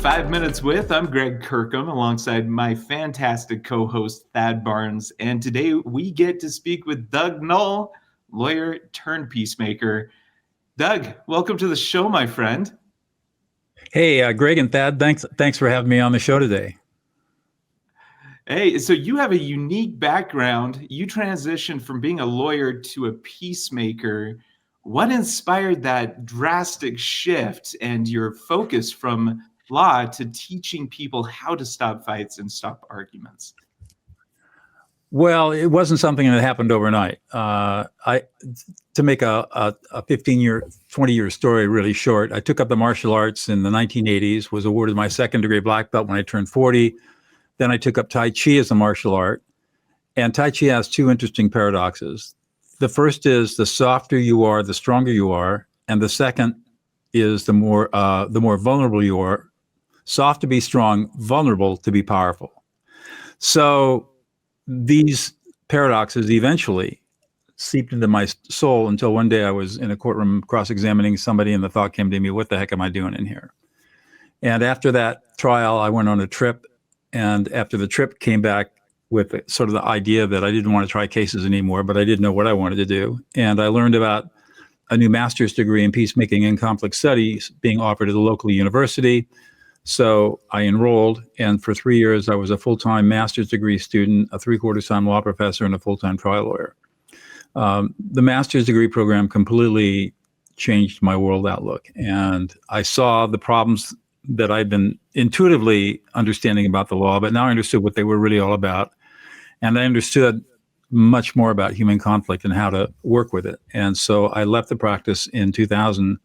5 Minutes with. I'm Greg Kirkham alongside my fantastic co-host Thad Barnes. And today we get to speak with Doug Noll, lawyer turned peacemaker. Doug, welcome to the show, my friend. Hey, Greg and Thad, thanks for having me on the show today. Hey, so you have a unique background. You transitioned from being a lawyer to a peacemaker. What inspired that drastic shift and your focus from law to teaching people how to stop fights and stop arguments? Well, it wasn't something that happened overnight. To make a 15-year, 20-year story really short, I took up the martial arts in the 1980s, was awarded my second-degree black belt when I turned 40. Then I took up Tai Chi as a martial art. And Tai Chi has two interesting paradoxes. The first is the softer you are, the stronger you are. And the second is the more vulnerable you are. Soft to be strong, vulnerable to be powerful. So these paradoxes eventually seeped into my soul until one day I was in a courtroom cross-examining somebody and the thought came to me, what the heck am I doing in here? And after that trial, I went on a trip. And after the trip, came back with sort of the idea that I didn't want to try cases anymore, but I didn't know what I wanted to do. And I learned about a new master's degree in peacemaking and conflict studies being offered at a local university. So I enrolled, and for 3 years, I was a full-time master's degree student, a three-quarter-time law professor, and a full-time trial lawyer. The master's degree program completely changed my world outlook, and I saw the problems that I'd been intuitively understanding about the law, but now I understood what they were really all about. And I understood much more about human conflict and how to work with it. And so I left the practice in 2000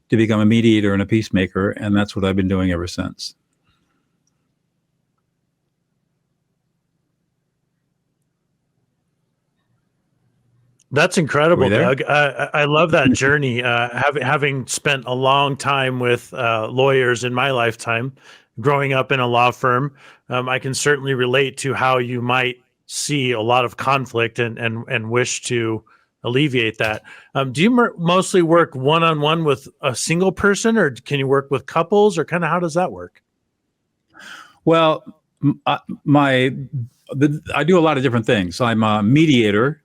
to become a mediator and a peacemaker, and that's what I've been doing ever since. That's incredible, Doug. I love that journey. Having spent a long time with lawyers in my lifetime, growing up in a law firm, I can certainly relate to how you might see a lot of conflict and wish to alleviate that. Do you mostly work one-on-one with a single person, or can you work with couples, or kind of how does that work? Well, I do a lot of different things. I'm a mediator,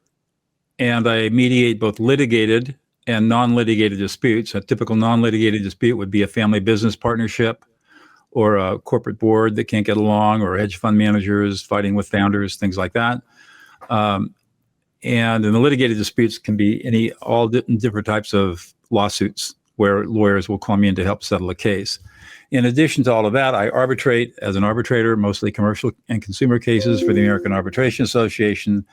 and I mediate both litigated and non-litigated disputes. A typical non-litigated dispute would be a family business partnership or a corporate board that can't get along, or hedge fund managers fighting with founders, things like that. And in the litigated disputes can be all different types of lawsuits where lawyers will call me in to help settle a case. In addition to all of that, I arbitrate as an arbitrator, mostly commercial and consumer cases for the American Arbitration Association.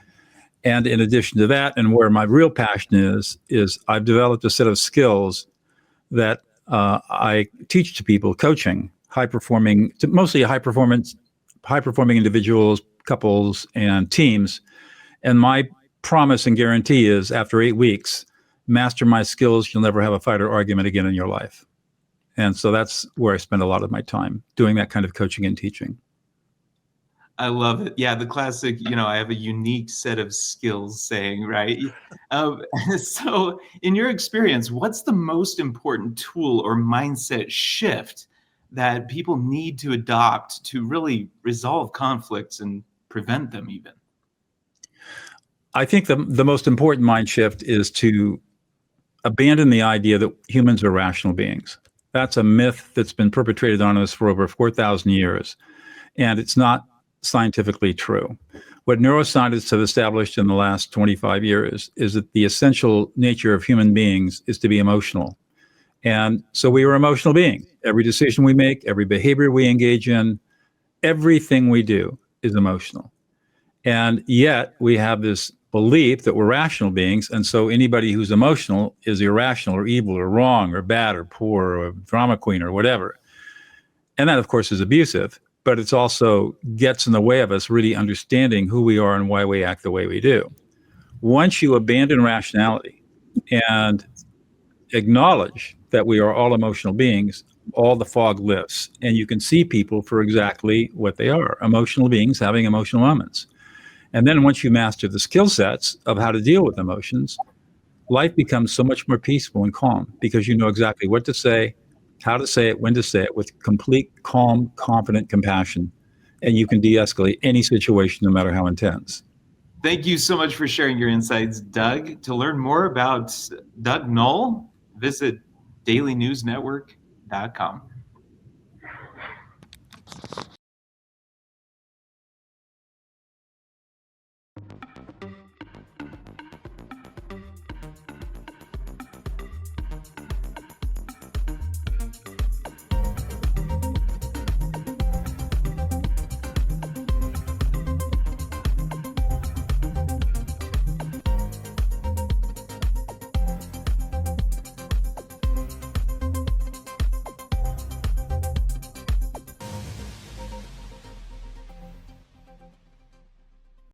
And in addition to that, and where my real passion is I've developed a set of skills that I teach to people, coaching, mostly high-performing individuals, couples, and teams. And my promise and guarantee is after 8 weeks, master my skills, you'll never have a fight or argument again in your life. And so that's where I spend a lot of my time, doing that kind of coaching and teaching. I love it. Yeah, the classic, I have a unique set of skills saying, right? So in your experience, what's the most important tool or mindset shift that people need to adopt to really resolve conflicts and prevent them even? I think the most important mind shift is to abandon the idea that humans are rational beings. That's a myth that's been perpetrated on us for over 4,000 years, and it's not scientifically true. What neuroscientists have established in the last 25 years is that the essential nature of human beings is to be emotional. And so we are emotional beings. Every decision we make, every behavior we engage in, everything we do is emotional. And yet we have this belief that we're rational beings, and so anybody who's emotional is irrational or evil or wrong or bad or poor or a drama queen or whatever. And that, of course, is abusive, but it's also gets in the way of us really understanding who we are and why we act the way we do. Once you abandon rationality and acknowledge that we are all emotional beings, all the fog lifts, and you can see people for exactly what they are, emotional beings having emotional moments. And then once you master the skill sets of how to deal with emotions, life becomes so much more peaceful and calm because you know exactly what to say, how to say it, when to say it with complete, calm, confident compassion. And you can de-escalate any situation, no matter how intense. Thank you so much for sharing your insights, Doug. To learn more about Doug Noll, visit dailynewsnetwork.com.